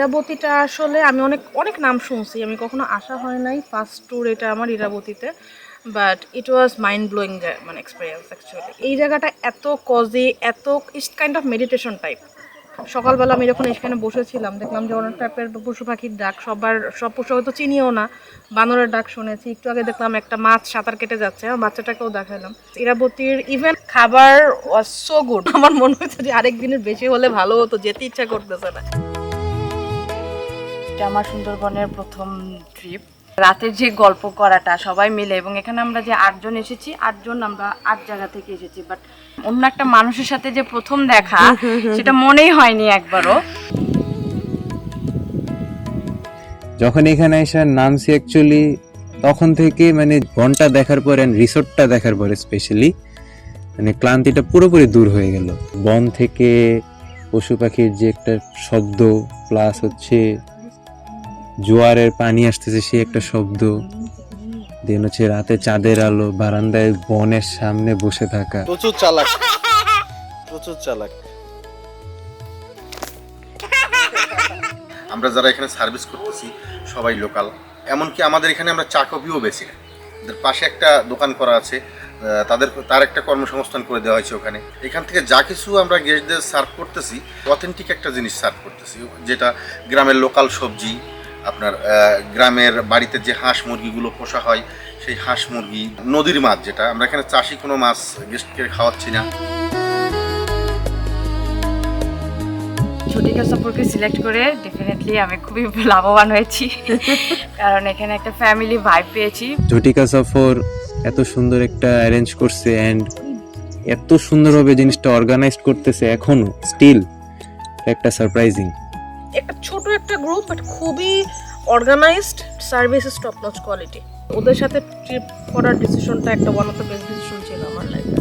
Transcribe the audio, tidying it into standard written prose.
ইরাবতীটা আসলে আমি অনেক অনেক নাম শুনছি, আমি কখনো আসা হয় নাই, ফার্স্ট ট্যুর এটা আমার ইরাবতীতে। But it was mind blowing মানে এক্সপিরিয়েন্স অ্যাকচুয়ালি। এই জায়গাটা এত কজি, এত it's kind of meditation type. সকালবেলা আমি যখন এখানে বসেছিলাম দেখলাম যে অনেক টাইপের পশু পাখির ডাক, সব পশু হয়তো চিনিও না, বানরের ডাক শুনেছি, একটু আগে দেখলাম একটা মাছ সাঁতার কেটে যাচ্ছে, আমার বাচ্চাটাকেও দেখালাম। ইরাবতীর ইভেন খাবার ওয়াজ সো গুড, আমার মনে হচ্ছে যে আরেক দিনের বেশি হলে ভালো হতো, যেতে ইচ্ছা করতেছে না। এটা আমার সুন্দরবনের প্রথম ট্রিপ। রাতের যে গল্প করাটা সবাই মিলে, এবং এখানে আমরা যে 8 জন এসেছি, 8 জন আমরা 8 জায়গা থেকে এসেছি, বাট অন্য একটা মানুষের সাথে যে প্রথম দেখা সেটা মনেই হয়নি একবারও। যখন এখানে এসে নামছি অ্যাকচুয়ালি তখন থেকে মানে বনটা দেখার পর এন্ড রিসোর্টটা দেখার পরে স্পেশালি মানে ক্লান্তিটা পুরোপুরি দূর হয়ে গেল। বন থেকে পশু পাখির যে একটা শব্দ, প্লাস হচ্ছে জোয়ারের পানি আসতেছে সে একটা শব্দ, দেন হচ্ছে রাতে চাঁদের আলো, বারান্দায় বনের সামনে বসে থাকা। প্রচুর চালাক, প্রচুর চালাক। আমরা যারা এখানে সার্ভিস করতেছি সবাই লোকাল, এমনকি আমাদের এখানে আমরা চা কফিও বেচি না। ওদের পাশে একটা দোকান করা আছে, তার একটা কর্মসংস্থান করে দেওয়া হয়েছে ওখানে। এখান থেকে যা কিছু আমরা গেস্টদের সার্ভ করতেছি অথেন্টিক একটা জিনিস সার্ভ করতেছি, যেটা গ্রামের লোকাল সবজি, আপনার গ্রামের বাড়িতে যে হাঁস মুরগিগুলো পোষা হয় সেই হাঁস মুরগি, নদীর মাছ, যেটা আমরা এখানে চাষি কোনো মাছ গেস্টকে খাওয়াচ্ছি না। ঝটিকা সফরকে সিলেক্ট করে ডেফিনেটলি আমি খুবই লাভবান হয়েছি, কারণ এখানে একটা ফ্যামিলি ভাইব পেয়েছি। ঝটিকা সফর এত সুন্দর একটা অ্যারেঞ্জ করছে অ্যান্ড এত সুন্দরভাবে জিনিসটা অর্গানাইজড করতেছে, এখনো স্টিল একটা সারপ্রাইজিং। একটা ছোট একটা গ্রুপ, বাট খুবই organised, service is top notch quality. ওদের সাথে ট্রিপ করার ডিসিশনটা একটা one of the best decision ছিল আমার লাইফে।